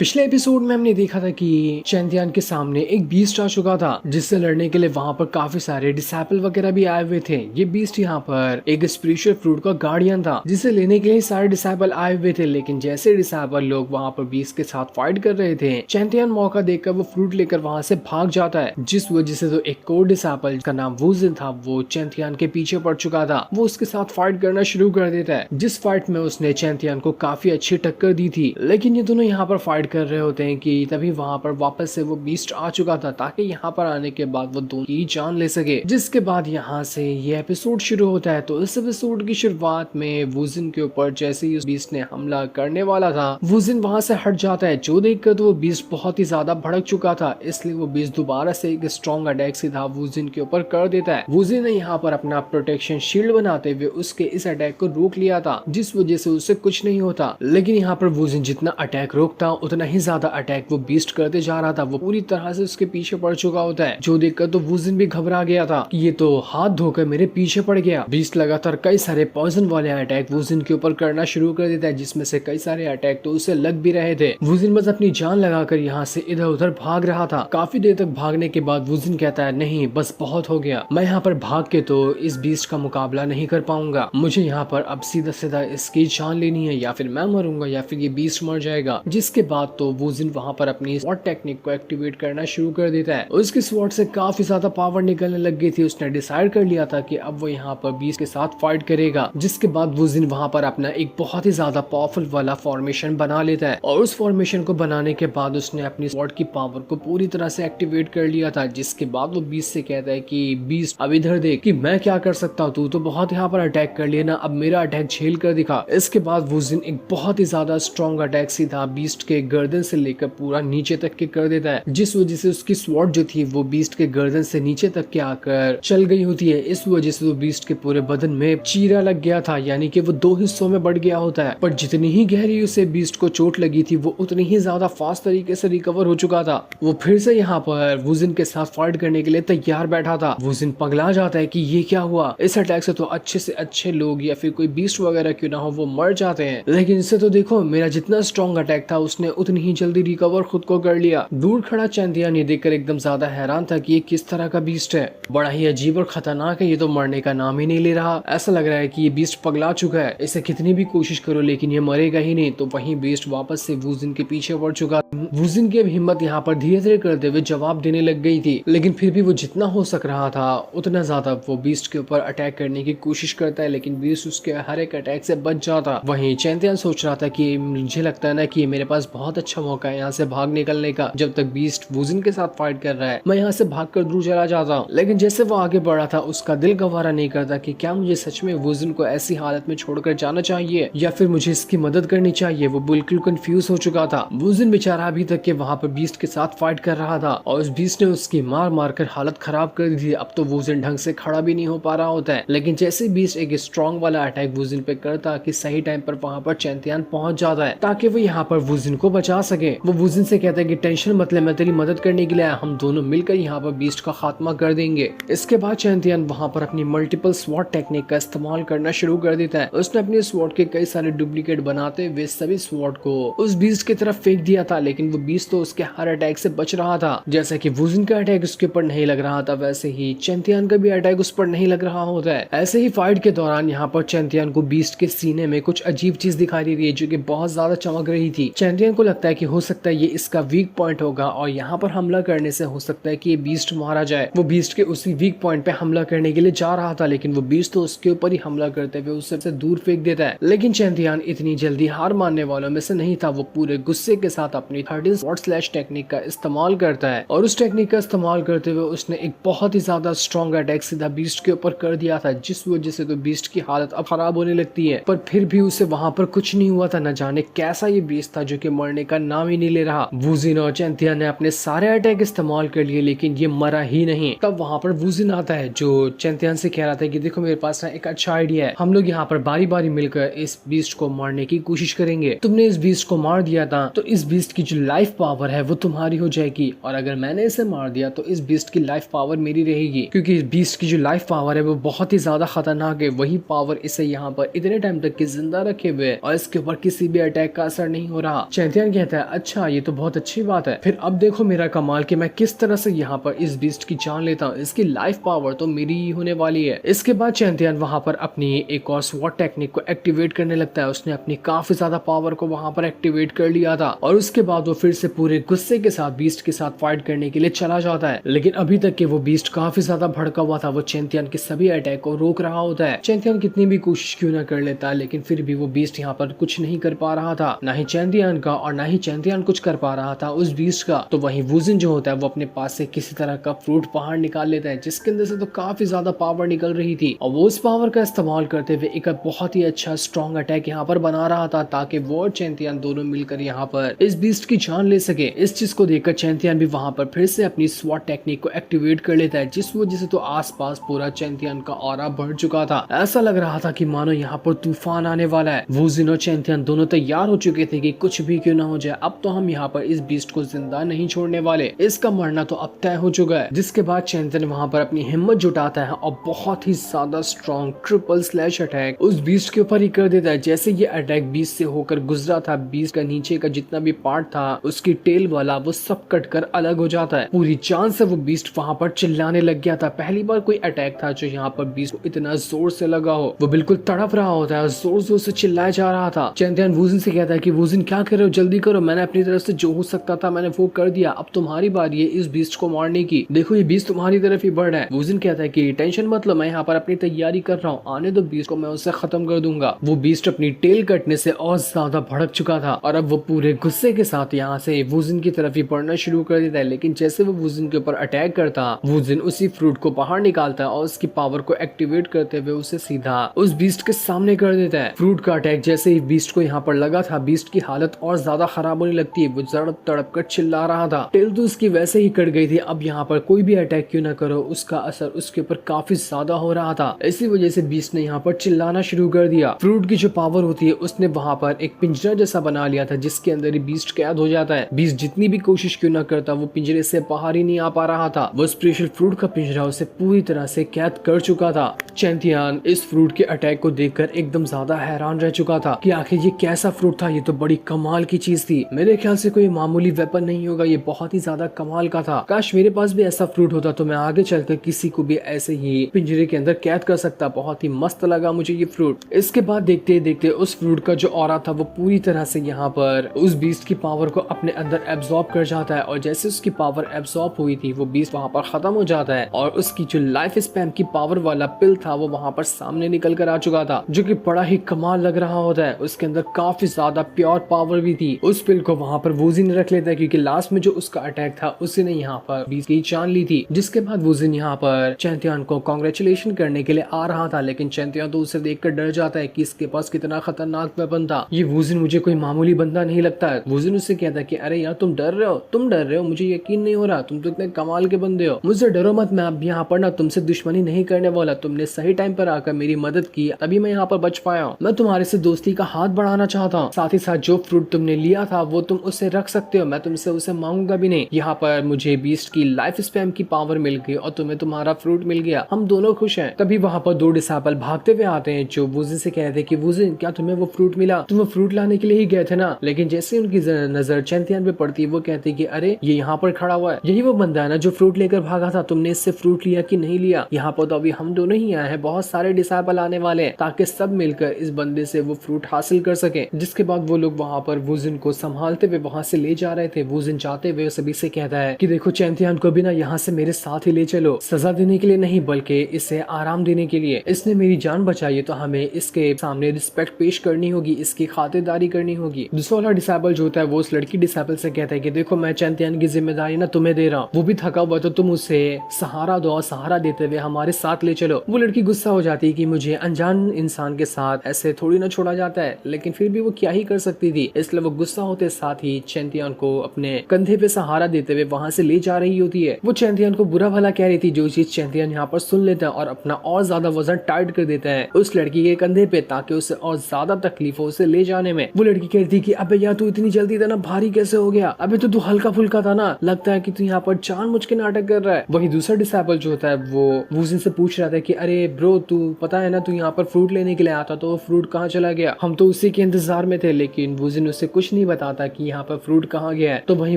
पिछले एपिसोड में हमने देखा था कि चैंतियान के सामने एक बीस्ट आ चुका था जिससे लड़ने के लिए वहां पर काफी सारे डिसाइपल वगैरह भी आए हुए थे। ये बीस्ट यहाँ पर एक स्पिरिचुअल फ्रूट का गार्डियन था जिसे लेने के लिए सारे डिसाइपल आए हुए थे। लेकिन जैसे डिसाइपल लोग वहां पर बीस्ट के साथ फाइट कर रहे थे, चैंतियान मौका देखकर वो फ्रूट लेकर वहां से भाग जाता है, जिस वजह से तो एक और डिसाइपल का नाम वुजिन था वो चैंतियान के पीछे पड़ चुका था। वो उसके साथ फाइट करना शुरू कर देता है, जिस फाइट में उसने चैंतियान को काफी अच्छी टक्कर दी थी। लेकिन ये दोनों यहाँ पर फाइट कर रहे होते हैं कि तभी वहां पर वापस से वो बीस्ट आ चुका था ताकि यहाँ पर आने के बाद वो दोनों की जान ले सके। जिसके बाद यहाँ से ये एपिसोड शुरू होता है। तो इस एपिसोड की शुरुआत में वुजिन के ऊपर जैसे ही उस बीस्ट ने हमला करने वाला था, वुजिन वहां से हट जाता है, जो देखकर तो वो बीस्ट बहुत ही ज्यादा भड़क चुका था। इसलिए वो बीस्ट दोबारा से एक स्ट्रॉन्ग अटैक सीधा वुजिन के ऊपर कर देता है। वुजिन ने यहाँ पर अपना प्रोटेक्शन शील्ड बनाते हुए उसके इस अटैक को रोक लिया था, जिस वजह से उससे कुछ नहीं होता। लेकिन यहाँ पर वुजिन जितना अटैक रोकता उतना ही ज्यादा अटैक वो बीस्ट करते जा रहा था। वो पूरी तरह से उसके पीछे पड़ चुका होता है, जो देखकर तो वुजिन भी घबरा गया था कि ये तो हाथ धोकर मेरे पीछे पड़ गया। बीस्ट लगातार कई सारे पॉइजन वाले अटैक वुजिन के ऊपर करना शुरू कर देता है, जिसमें से कई सारे अटैक तो उसे लग भी रहे थे। वुजिन बस अपनी जान लगाकर यहाँ से इधर उधर भाग रहा था। काफी देर तक भागने के बाद वुजिन कहता है, नहीं बस बहुत हो गया, मैं यहाँ पर भाग के तो इस बीस्ट का मुकाबला नहीं कर पाऊंगा। मुझे यहाँ पर अब सीधा सीधा इसकी जान लेनी है, या फिर मैं मरूंगा या फिर ये बीस्ट मर जाएगा। जिसके बाद तो वुजिन वहां पर अपनी स्वॉर्ड टेक्निक को एक्टिवेट करना शुरू कर देता है। उसकी स्वॉर्ड से काफी ज्यादा पावर निकलने लग गई थी। उसने डिसाइड कर लिया था कि अब वो यहाँ पर बीस्ट के साथ फाइट करेगा। जिसके बाद वुजिन वहां पर अपना एक बहुत ही ज्यादा पावरफुल वाला फॉर्मेशन बना लेता है, और उस फॉर्मेशन को बनाने के बाद उसने अपनी स्वॉर्ड की पावर को पूरी तरह से एक्टिवेट कर लिया था। जिसके बाद वो बीस्ट से कहता है कि बीस्ट अब इधर देख कि मैं क्या कर सकता हूँ, तू तो बहुत यहाँ पर अटैक कर लिया ना, अब मेरा अटैक झेल कर दिखा। इसके बाद वुजिन एक बहुत ही ज्यादा स्ट्रॉन्ग अटैक सीधा बीस्ट के गर्दन से लेकर पूरा नीचे तक के कर देता है, जिस वजह से उसकी स्वॉर्ड जो थी वो बीस्ट के गर्दन से नीचे तक के आकर चल गई होती है। इस वजह से तो बीस्ट के पूरे बदन में चीरा लग गया था, यानी कि वो दो हिस्सों में बढ़ गया होता है। पर जितनी ही गहरी उसे बीस्ट को चोट लगी थी वो उतनी ही ज्यादा फास्ट तरीके से रिकवर हो चुका था। वो फिर से यहाँ पर वुजिन के साथ फाइट करने के लिए तैयार बैठा था। वुजिन पगला जाता है कि ये क्या हुआ, इस अटैक से तो अच्छे से अच्छे लोग या फिर कोई बीस्ट वगैरह क्यों ना हो वो मर जाते हैं, लेकिन इससे तो देखो मेरा जितना स्ट्रॉन्ग अटैक था उसने उतनी ही जल्दी रिकवर खुद को कर लिया। दूर खड़ा चैंतियान ये देखकर एकदम ज्यादा हैरान था कि ये किस तरह का बीस्ट है, बड़ा ही अजीब और खतरनाक है, ये तो मरने का नाम ही नहीं ले रहा। ऐसा लग रहा है कि ये बीस्ट पगला चुका है, इसे कितनी भी कोशिश करो लेकिन ये मरेगा ही नहीं। तो वहीं बीस्ट वापस से वुजिन के पीछे पड़ चुका। वुजिन की अब हिम्मत यहाँ पर धीरे धीरे करते हुए जवाब देने लग गई थी, लेकिन फिर भी वो जितना हो सक रहा था उतना ज्यादा वो बीस्ट के ऊपर अटैक करने की कोशिश करता है, लेकिन बीस्ट उसके हर एक अटैक से बच जाता। वहीं चैंतियान सोच रहा था कि मुझे लगता है ना कि मेरे पास बहुत अच्छा मौका है यहाँ से भाग निकलने का। जब तक बीस्ट वुजिन के साथ फाइट कर रहा है मैं यहाँ से भागकर दूर चला जाता हूँ। लेकिन जैसे वो आगे बढ़ा था उसका दिल गवारा नहीं करता कि क्या मुझे सच में वुजिन को ऐसी हालत में छोड़कर जाना चाहिए या फिर मुझे इसकी मदद करनी चाहिए। वो बिल्कुल कंफ्यूज हो चुका था। वुजिन बेचारा अभी तक के वहाँ पर बीस्ट के साथ फाइट कर रहा था और उस बीस्ट ने उसकी मार मार कर हालत खराब कर दी थी। अब तो वुजिन ढंग से खड़ा भी नहीं हो पा रहा होता है। लेकिन जैसे बीस्ट एक स्ट्रॉन्ग वाला अटैक वुजिन पे करता कि सही टाइम पर वहाँ पर चैंतियान पहुंच जाता है ताकि वो यहाँ पर वुजिन को बचा सके। वो वुजिन से कहता है कि टेंशन मत ले, मैं तेरी मदद करने के लिए आया, हम दोनों मिलकर यहाँ पर बीस्ट का खात्मा कर देंगे। इसके बाद चैंतियान वहाँ पर अपनी मल्टीपल स्वॉर्ड टेक्निक का इस्तेमाल करना शुरू कर देता है। उसने अपने स्वॉर्ड के कई सारे डुप्लीकेट बनाते हुए सभी स्वॉर्ड को उस बीस्ट की तरफ फेंक दिया था, लेकिन वो बीस्ट तो उसके हर अटैक से बच रहा था। जैसे कि वुजिन का अटैक उसके ऊपर नहीं लग रहा था, वैसे ही चैंतियान का भी अटैक उस पर नहीं लग रहा होता है। ऐसे ही फाइट के दौरान यहाँ पर चैंतियान को बीस्ट के सीने में कुछ अजीब चीज दिखाई दे रही है जो कि बहुत ज्यादा चमक रही थी। चैंतियान को लगता है कि हो सकता है ये इसका वीक पॉइंट होगा और यहाँ पर हमला करने से हो सकता है कि ये बीस्ट मारा जाए। वो बीस्ट के उसी वीक पॉइंट पे हमला करने के लिए जा रहा था, लेकिन वो बीस्ट तो उसके ऊपर ही हमला करते हुए उससे दूर फेंक देता है। लेकिन चैंतियान इतनी जल्दी हार मानने वालों में से नहीं था। वो पूरे गुस्से के साथ अपनी 13 स्वॉर्ड स्लैश टेक्निक का इस्तेमाल करता है और उस टेक्निक का इस्तेमाल करते हुए उसने एक बहुत ही ज्यादा स्ट्रॉन्ग अटैक सीधा बीस्ट के ऊपर कर दिया था, जिस वजह से तो बीस्ट की हालत अब खराब होने लगती है। पर फिर भी उसे वहां पर कुछ नहीं हुआ था। न जाने कैसा ये बीस्ट था जो कि मरने का नाम ही नहीं ले रहा। वुजिन और चैंतियान ने अपने सारे अटैक इस्तेमाल कर लिए लेकिन ये मरा ही नहीं। तब वहां पर वुजिन आता है जो चैंतियान से कह रहा था कि देखो मेरे पास ना एक अच्छा आइडिया है, हम लोग यहाँ पर बारी बारी मिलकर इस बीस्ट को मारने की कोशिश करेंगे। तुमने इस बीस्ट को मार दिया था तो इस बीस्ट की जो लाइफ पावर है वो तुम्हारी हो जाएगी, और अगर मैंने इसे मार दिया तो इस बीस्ट की लाइफ पावर मेरी रहेगी, क्योंकि इस बीस्ट की जो लाइफ पावर है वो बहुत ही ज्यादा खतरनाक है। वही पावर इसे यहाँ पर इतने टाइम तक की जिंदा रखे हुए और इसके ऊपर किसी भी अटैक का असर नहीं हो रहा। चैंतियान चैंतियन कहता है अच्छा ये तो बहुत अच्छी बात है, फिर अब देखो मेरा कमाल कि मैं किस तरह से यहाँ पर इस बीस्ट की जान लेता हूँ, इसकी लाइफ पावर तो मेरी ही होने वाली है। इसके बाद चैंतियन वहां पर अपनी एक और स्वॉट टेक्निक को एक्टिवेट करने लगता है। उसने अपनी काफी ज्यादा पावर को वहां पर एक्टिवेट कर लिया था और उसके बाद वो फिर से पूरे गुस्से के साथ बीस्ट के साथ फाइट करने के लिए चला जाता है। लेकिन अभी तक के वो बीस्ट काफी ज्यादा भड़का हुआ था, वो चैंतियन के सभी अटैक को रोक रहा होता है। चैंतियन कितनी भी कोशिश क्यों ना कर लेता है, लेकिन फिर भी वो बीस्ट यहाँ पर कुछ नहीं कर पा रहा था, ना ही चैंतियन का और ना ही चैंतियन कुछ कर पा रहा था उस बीस्ट का। तो वहीं वुजिन जो होता है वो अपने पास से किसी तरह का फ्रूट बाहर निकाल लेता है, जिसके अंदर से तो काफी ज्यादा पावर निकल रही थी और वो उस पावर का इस्तेमाल करते हुए एक बहुत ही अच्छा स्ट्रॉन्ग अटैक यहाँ पर बना रहा था, ताकि वो और चैंतियन दोनों मिलकर यहाँ पर इस बीस्ट की जान ले सके। इस चीज को देखकर चैंतियन भी वहां पर फिर से अपनी स्वॉट टेक्निक को एक्टिवेट कर लेता है, जिस वजह से तो आसपास पूरा चैंतियन का ऑरा बढ़ चुका था। ऐसा लग रहा था कि मानो यहाँ पर तूफान आने वाला है। वुजिन और चैंतियन दोनों तैयार हो चुके थे कि कुछ भी क्यों ना हो जाए, अब तो हम यहाँ पर इस बीस्ट को जिंदा नहीं छोड़ने वाले, इसका मरना तो अब तय हो चुका है। जिसके बाद चैंतियन वहां पर अपनी हिम्मत जुटाता है और बहुत ही ज्यादा स्ट्रॉन्ग ट्रिपल स्लैश अटैक उस बीस्ट के ऊपर ही कर देता है। जैसे ये अटैक बीस्ट से होकर गुजरा था, बीस्ट का नीचे का जितना भी पार्ट था उसकी टेल वाला वो सब कटकर अलग हो जाता है। पूरी जान से वो बीस्ट वहां पर चिल्लाने लग गया था। पहली बार कोई अटैक था जो यहाँ पर बीस्ट को इतना जोर से लगा हो। वो बिल्कुल तड़प रहा होता है, जोर जोर से चिल्लाया जा रहा था। चैंतियन वुजिन से कहता है कि वुजिन क्या कर रहे हो, जल्दी करो, मैंने अपनी तरफ से जो हो सकता था मैंने वो कर दिया, अब तुम्हारी बारी है इस बीस्ट को मारने की, देखो ये बीस्ट तुम्हारी तरफ ही बढ़ रहा है। वुजिन कहता है कि टेंशन मत लो, मैं यहाँ पर अपनी तैयारी कर रहा हूँ, आने दो बीस्ट को, मैं उससे खत्म कर दूंगा। वो बीस्ट अपनी टेल कटने से और ज्यादा भड़क चुका था और अब वो पूरे गुस्से के साथ यहाँ से वुजिन की तरफ ही बढ़ना शुरू कर देता है। लेकिन जैसे वो वुजिन के ऊपर अटैक करता, वुजिन उसी फ्रूट को बाहर निकालता है और उसकी पावर को एक्टिवेट करते हुए उसे सीधा उस बीस्ट के सामने कर देता है। फ्रूट का अटैक जैसे ही बीस्ट को यहाँ पर लगा था, बीस्ट की हालत और ज्यादा खराब होने लगती है। वो तड़प तड़प कर चिल्ला रहा था, टेल तो उसकी वैसे ही कट गई थी, अब यहाँ पर कोई भी अटैक क्यों ना करो उसका असर उसके ऊपर काफी ज्यादा हो रहा था। इसी वजह से बीस्ट ने यहाँ पर चिल्लाना शुरू कर दिया। फ्रूट की जो पावर होती है उसने वहां पर एक पिंजरा जैसा बना लिया था, जिसके अंदर ही बीस्ट कैद हो जाता है। बीस्ट जितनी भी कोशिश क्यों ना करता, वो पिंजरे से बाहर ही नहीं आ पा रहा था। वो स्पेशल फ्रूट का पिंजरा उसे पूरी तरह से कैद कर चुका था। चैंतियन इस फ्रूट के अटैक को देखकर एकदम ज्यादा हैरान रह चुका था कि आखिर ये कैसा फ्रूट था, ये तो बड़ी कमाल की चीज थी, मेरे ख्याल से कोई मामूली वेपन नहीं होगा, ये बहुत ही ज्यादा कमाल का था। काश मेरे पास भी ऐसा फ्रूट होता तो मैं आगे चलकर किसी को भी ऐसे ही पिंजरे के अंदर कैद कर सकता। बहुत ही मस्त लगा मुझे ये फ्रूट। इसके बाद देखते देखते उस फ्रूट का जो ऑरा था वो पूरी तरह से यहाँ पर उस बीस्ट की पावर को अपने अंदर एब्सॉर्ब कर जाता है और जैसे उसकी पावर एब्सॉर्ब हुई थी वो बीस्ट वहां पर खत्म हो जाता है और उसकी जो लाइफ स्पैन की पावर वाला पिल था वो वहां पर सामने निकल कर आ चुका था, जो कि बड़ा ही कमाल लग रहा होता है। उसके अंदर काफी ज्यादा प्योर पावर भी थी। उस पिल को वहां पर वुजिन रख लेता है क्योंकि लास्ट में जो उसका अटैक था उसने यहाँ पर बीस्ट की जान ली थी। जिसके बाद वुजिन यहाँ पर चैंतियन को कांग्रेचुलेशन करने के लिए आ रहा था, लेकिन चैंतियन तो उसे देखकर डर जाता है कि इसके पास कितना खतरनाक वेपन था। ये वुजिन मुझे कोई मामूली बंदा नहीं लगता है। वुजिन उससे कहता है कि अरे यार तुम डर रहे हो, मुझे यकीन नहीं हो रहा, तुम तो इतने कमाल के बंदे हो, मुझसे डरो मत, मैं अब यहाँ पर ना तुमसे दुश्मनी नहीं करने वाला, तुमने सही टाइम पर आकर मेरी मदद की तभी मैं यहाँ पर बच पाया हूँ। मैं तुम्हारे से दोस्ती का हाथ बढ़ाना चाहता हूँ, साथ ही साथ जो फ्रूट तुमने लिया था वो तुम उससे रख सकते हो, मैं तुमसे उसे मांगूंगा भी नहीं। यहाँ पर मुझे बीस्ट की लाइफ स्पैम की पावर मिल गई और तुम्हें तुम्हारा फ्रूट मिल गया, हम दोनों खुश हैं। तभी वहाँ पर दो डिसाइपल भागते हुए आते हैं जो वुजिन से कहते हैं कि वुजिन क्या तुम्हें वो फ्रूट मिला, तुम वो फ्रूट लाने के लिए ही गए थे ना। लेकिन जैसे उनकी नजर चैंतियन पे पड़ती है वो कहते हैं कि अरे ये यहाँ पर खड़ा हुआ है, यही वो बंदा है ना जो फ्रूट लेकर भागा था, तुमने इससे फ्रूट लिया कि नहीं लिया। यहाँ पर तो अभी हम दोनों ही आए हैं, बहुत सारे डिसाइपल आने वाले हैं ताकि सब मिलकर इस बंदे से वो फ्रूट हासिल कर सके। जिसके बाद वो लोग वहाँ पर वुजिन को संभालते हुए वहाँ से ले जा रहे थे। वुजिन जाते हुए सभी से कहता है कि देखो चैंतियन को भी ना यहाँ से मेरे साथ ही ले चलो, सजा देने के लिए नहीं बल्कि इसे आराम देने के लिए। इसने मेरी जान बचाई है तो हमें इसके सामने रिस्पेक्ट पेश करनी होगी, इसकी खातिरदारी करनी होगी। दूसरा वाला डिसाइपल जो होता है वो उस लड़की डिसाइपल से कहता है कि देखो मैं चैंतियन की जिम्मेदारी ना तुम्हें दे रहा हूँ, वो भी थका हुआ तो तुम उसे सहारा दो और सहारा देते हुए हमारे साथ ले चलो। वो लड़की गुस्सा हो जाती है कि मुझे अनजान इंसान के साथ ऐसे थोड़ी ना छोड़ा जाता है, लेकिन फिर भी वो क्या ही कर सकती थी, इसलिए वो गुस्सा होते साथ ही चैंतियन को अपने कंधे पे सहारा देते हुए वहां से ले जा रही होती है। वो चैंतियन को बुरा भला कह रही थी, जो चीज चैंतियन यहाँ पर सुन लेता है और अपना और ज्यादा वजन टाइट कर देता है उस लड़की के कंधे पे ताकि उसे और ज्यादा तकलीफ हो उसे ले जाने में। वो लड़की कहती कि अबे यार तू इतनी जल्दी इतना भारी कैसे हो गया, अबे तो तू हल्का फुल्का था ना, लगता है कि तू यहाँ पर जानबूझ के नाटक कर रहा है। वही दूसरा डिसाइपल जो होता है वो वुजिन से पूछ रहा था कि अरे ब्रो तू पता है ना तू यहाँ पर फ्रूट लेने के लिए आता, तो वो फ्रूट कहाँ चला गया, हम तो उसी के इंतजार में थे। लेकिन वुजिन उससे कुछ कुछ नहीं बताता कि यहाँ पर फ्रूट कहाँ गया है। तो वहीं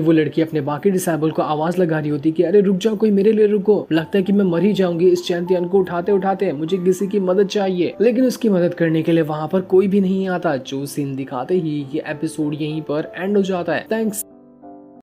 वो लड़की अपने बाकी डिसेबल को आवाज लगा रही होती कि अरे रुक जाओ, कोई मेरे लिए रुको, लगता है कि मैं मर ही जाऊंगी इस चैंपियन को उठाते उठाते, मुझे किसी की मदद चाहिए। लेकिन उसकी मदद करने के लिए वहाँ पर कोई भी नहीं आता। जो सीन दिखाते ही ये एपिसोड यहीं पर एंड हो जाता है। थैंक्स।